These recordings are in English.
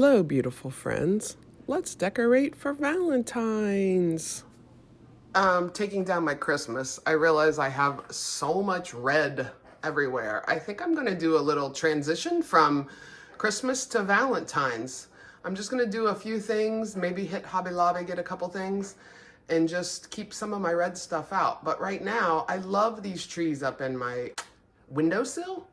Hello, beautiful friends. Let's decorate for Valentine's. Taking down my Christmas, I realize I have so much red everywhere. I think I'm gonna do a little transition from Christmas to Valentine's. I'm just gonna do a few things, maybe hit Hobby Lobby, get a couple things, and just keep some of my red stuff out. But right now, I love these trees up in my windowsill,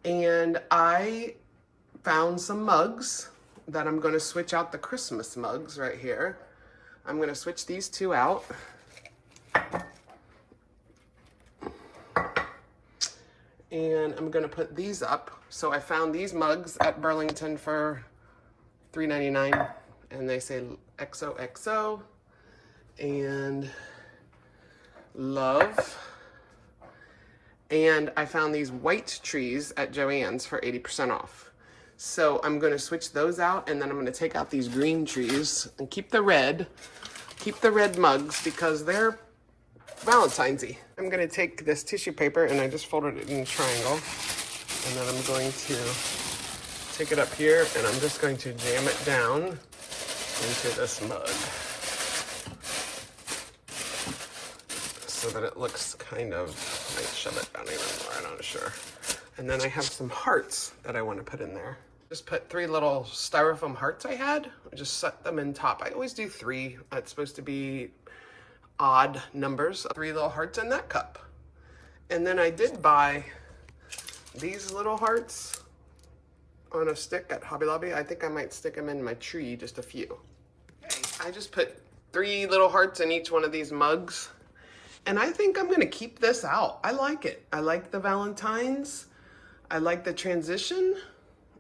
and I found some mugs that I'm going to switch out the Christmas mugs right here. I'm going to switch these two out. And I'm going to put these up. So I found these mugs at Burlington for $3.99, and they say XOXO and love. And I found these white trees at Joann's for 80% off. So I'm going to switch those out, and then I'm going to take out these green trees and keep the red mugs because they're Valentine's-y. I'm going to take this tissue paper, and I just folded it in a triangle, and then I'm going to take it up here, and I'm just going to jam it down into this mug so that it looks kind of, I might shove it down even more, I'm not sure. And then I have some hearts that I want to put in there. Just put 3 little styrofoam hearts I had. Just set them in top. I always do 3. It's supposed to be odd numbers. 3 little hearts in that cup. And then I did buy these little hearts on a stick at Hobby Lobby. I think I might stick them in my tree, just a few. Okay, I just put 3 little hearts in each one of these mugs. And I think I'm gonna keep this out. I like it. I like the Valentine's. I like the transition,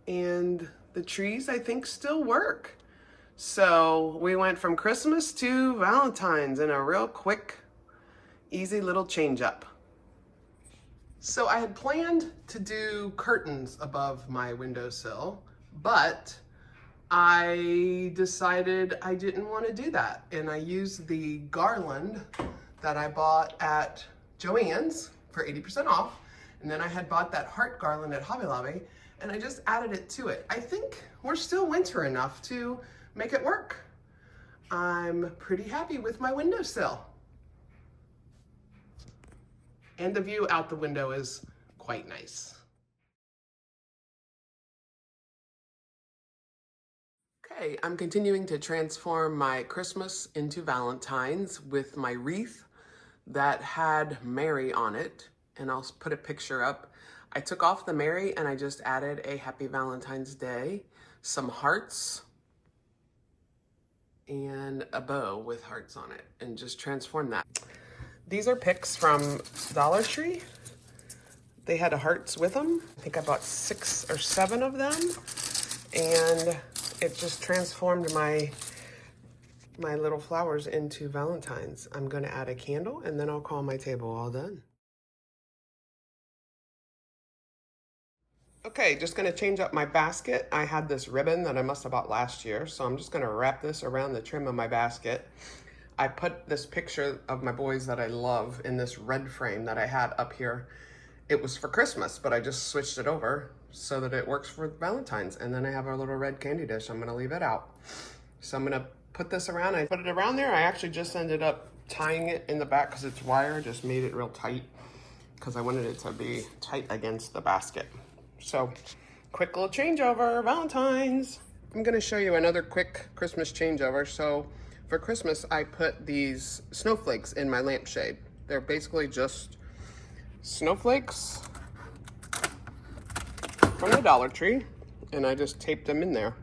and the trees I think still work. So we went from Christmas to Valentine's in a real quick, easy little change up. So I had planned to do curtains above my windowsill, but I decided I didn't want to do that. And I used the garland that I bought at Joann's for 80% off. And then I had bought that heart garland at Hobby Lobby, and I just added it to it. I think we're still winter enough to make it work. I'm pretty happy with my windowsill. And the view out the window is quite nice. Okay, I'm continuing to transform my Christmas into Valentine's with my wreath that had Mary on it, and I'll put a picture up. I took off the Mary and I just added a Happy Valentine's Day, some hearts, and a bow with hearts on it, and just transformed that. These are picks from Dollar Tree. They had hearts with them. I think I bought 6 or 7 of them, and it just transformed my little flowers into Valentine's. I'm gonna add a candle, and then I'll call my table all done. Okay, just gonna change up my basket. I had this ribbon that I must have bought last year, so I'm just gonna wrap this around the trim of my basket. I put this picture of my boys that I love in this red frame that I had up here. It was for Christmas, but I just switched it over so that it works for Valentine's. And then I have our little red candy dish. I'm gonna leave it out. So I'm gonna put this around. I put it around there. I actually just ended up tying it in the back because it's wire, just made it real tight because I wanted it to be tight against the basket. So, quick little changeover, Valentine's. I'm gonna show you another quick Christmas changeover. So, for Christmas, I put these snowflakes in my lampshade. They're basically just snowflakes from the Dollar Tree, and I just taped them in there.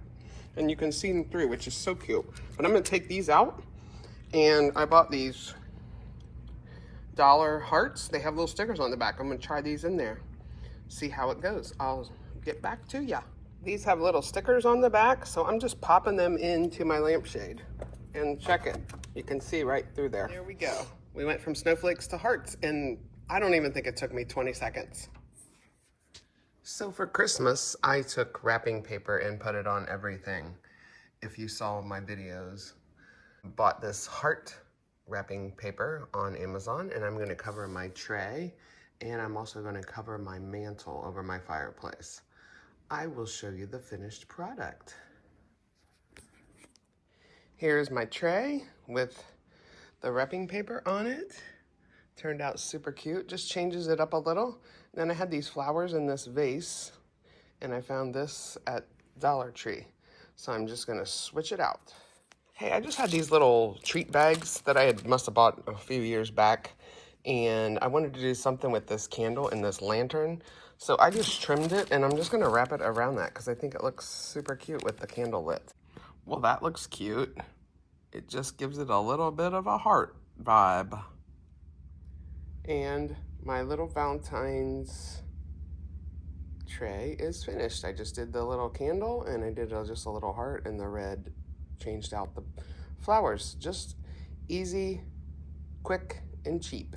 And you can see them through, which is so cute. But I'm gonna take these out, and I bought these dollar hearts. They have little stickers on the back. I'm gonna try these in there, see how it goes. I'll get back to ya. These have little stickers on the back, so I'm just popping them into my lampshade. And check it, you can see right through there. There we go. We went from snowflakes to hearts, and I don't even think it took me 20 seconds. So for Christmas, I took wrapping paper and put it on everything. If you saw my videos, bought this heart wrapping paper on Amazon, and I'm gonna cover my tray, and I'm also gonna cover my mantle over my fireplace. I will show you the finished product. Here's my tray with the wrapping paper on it. Turned out super cute, just changes it up a little. Then I had these flowers in this vase, and I found this at Dollar Tree. So I'm just gonna switch it out. Hey, I just had these little treat bags that must have bought a few years back, and I wanted to do something with this candle and this lantern. So I just trimmed it, and I'm just gonna wrap it around that because I think it looks super cute with the candle lit. Well, that looks cute. It just gives it a little bit of a heart vibe. And my little Valentine's tray is finished. I just did the little candle, and I did just a little heart, and the red changed out the flowers. Just easy, quick, and cheap.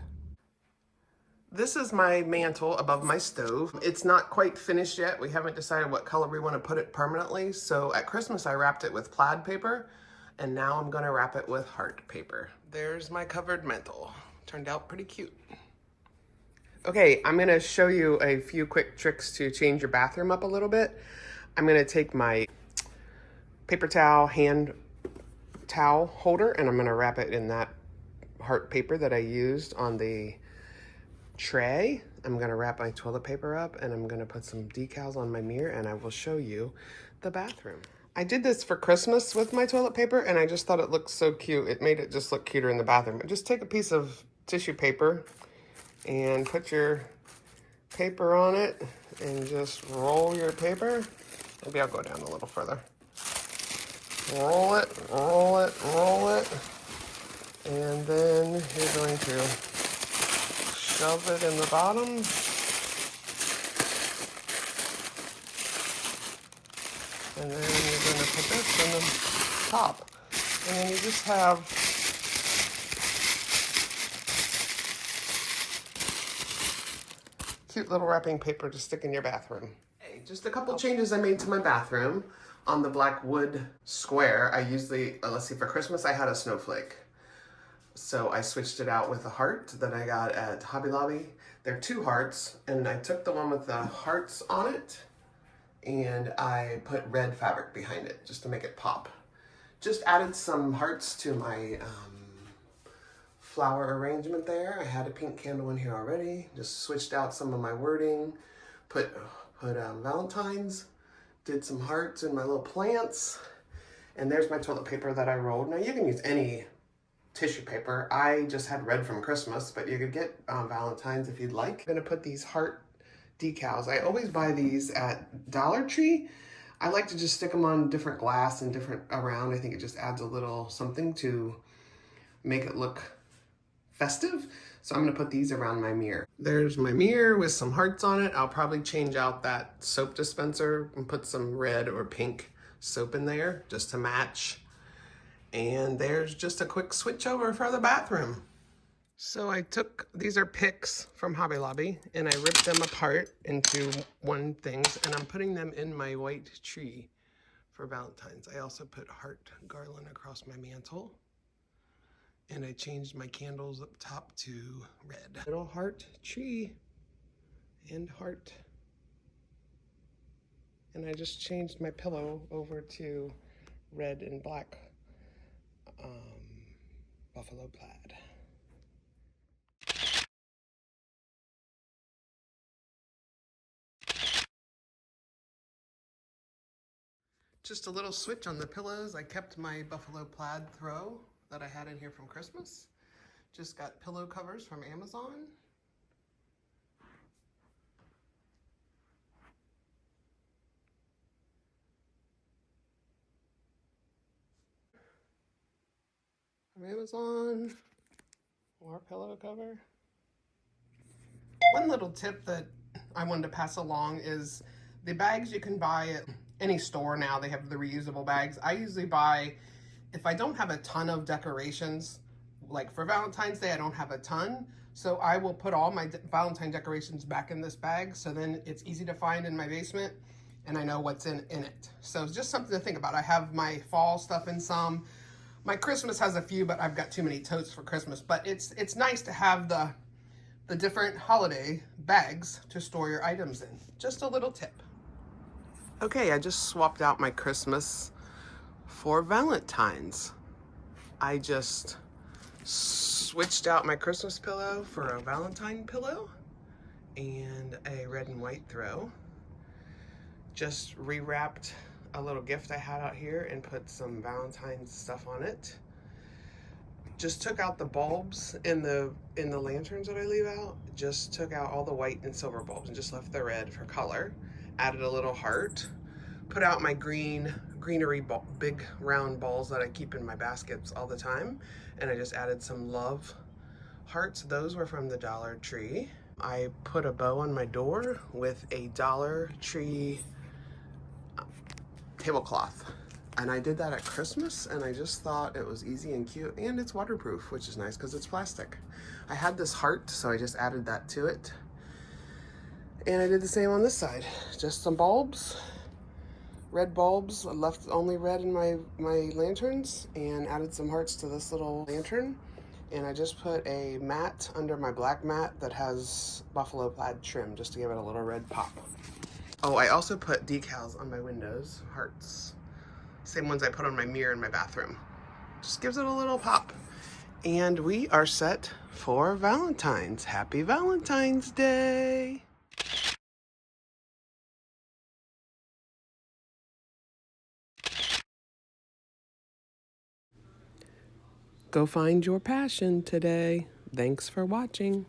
This is my mantle above my stove. It's not quite finished yet. We haven't decided what color we want to put it permanently. So at Christmas, I wrapped it with plaid paper, and now I'm gonna wrap it with heart paper. There's my covered mantle. Turned out pretty cute. Okay, I'm gonna show you a few quick tricks to change your bathroom up a little bit. I'm gonna take my paper towel, hand towel holder, and I'm gonna wrap it in that heart paper that I used on the tray. I'm gonna wrap my toilet paper up, and I'm gonna put some decals on my mirror, and I will show you the bathroom. I did this for Christmas with my toilet paper, and I just thought it looked so cute. It made it just look cuter in the bathroom. Just take a piece of tissue paper and put your paper on it and just roll your paper. Maybe I'll go down a little further. Roll it, roll it, roll it. And then you're going to shove it in the bottom. And then you're going to put this in the top. And then you just have cute little wrapping paper to stick in your bathroom. Hey, just a couple changes I made to my bathroom. On the black wood square, I usually, let's see, for Christmas I had a snowflake. So I switched it out with a heart that I got at Hobby Lobby. They're 2 hearts, and I took the one with the hearts on it, and I put red fabric behind it just to make it pop. Just added some hearts to my flower arrangement there. I had a pink candle in here already. Just switched out some of my wording, put Valentine's, did some hearts in my little plants, and there's my toilet paper that I rolled. Now you can use any tissue paper. I just had red from Christmas, but you could get Valentine's if you'd like. I'm gonna put these heart decals. I always buy these at Dollar Tree. I like to just stick them on different glass and different around. I think it just adds a little something to make it look festive. So I'm gonna put these around my mirror. There's my mirror with some hearts on it. I'll probably change out that soap dispenser and put some red or pink soap in there just to match. And there's just a quick switch over for the bathroom. So I took, these are picks from Hobby Lobby, and I ripped them apart into one things, and I'm putting them in my white tree for Valentine's. I also put heart garland across my mantle, and I changed my candles up top to red. Little heart tree and heart. And I just changed my pillow over to red and black buffalo plaid. Just a little switch on the pillows. I kept my buffalo plaid throw that I had in here from Christmas. Just got pillow covers from Amazon. From Amazon, more pillow cover. One little tip that I wanted to pass along is the bags you can buy at any store now. They have the reusable bags. I usually buy, if I don't have a ton of decorations, like for Valentine's Day, I don't have a ton. So I will put all my Valentine decorations back in this bag. So then it's easy to find in my basement and I know what's in it. So it's just something to think about. I have my fall stuff in some. My Christmas has a few, but I've got too many totes for Christmas. But it's nice to have the different holiday bags to store your items in. Just a little tip. Okay, I just swapped out my Christmas for Valentine's. I just switched out my Christmas pillow for a Valentine pillow and a red and white throw. Just rewrapped a little gift I had out here and put some Valentine's stuff on it. Just took out the bulbs in the lanterns that I leave out. Just took out all the white and silver bulbs and just left the red for color. Added a little heart. Put out my greenery big round balls that I keep in my baskets all the time. And I just added some love hearts. Those were from the Dollar Tree. I put a bow on my door with a Dollar Tree tablecloth. And I did that at Christmas, and I just thought it was easy and cute, and it's waterproof, which is nice because it's plastic. I had this heart, so I just added that to it. And I did the same on this side. Just some bulbs, red bulbs. I left only red in my lanterns and added some hearts to this little lantern. And I just put a mat under my black mat that has buffalo plaid trim just to give it a little red pop. Oh, I also put decals on my windows, hearts. Same ones I put on my mirror in my bathroom. Just gives it a little pop. And we are set for Valentine's. Happy Valentine's Day. Go find your passion today. Thanks for watching.